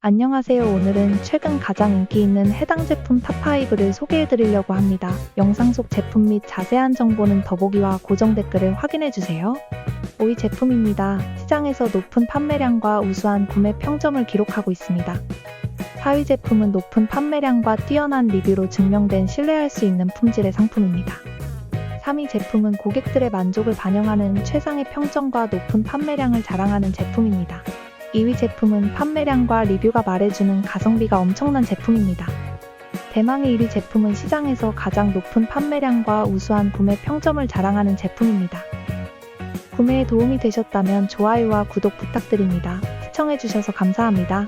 안녕하세요. 오늘은 최근 가장 인기 있는 해당 제품 탑5를 소개해드리려고 합니다. 영상 속 제품 및 자세한 정보는 더보기와 고정 댓글을 확인해주세요. 5위 제품입니다. 시장에서 높은 판매량과 우수한 구매 평점을 기록하고 있습니다. 4위 제품은 높은 판매량과 뛰어난 리뷰로 증명된 신뢰할 수 있는 품질의 상품입니다. 3위 제품은 고객들의 만족을 반영하는 최상의 평점과 높은 판매량을 자랑하는 제품입니다. 2위 제품은 판매량과 리뷰가 말해주는 가성비가 엄청난 제품입니다. 대망의 1위 제품은 시장에서 가장 높은 판매량과 우수한 구매 평점을 자랑하는 제품입니다. 구매에 도움이 되셨다면 좋아요와 구독 부탁드립니다. 시청해주셔서 감사합니다.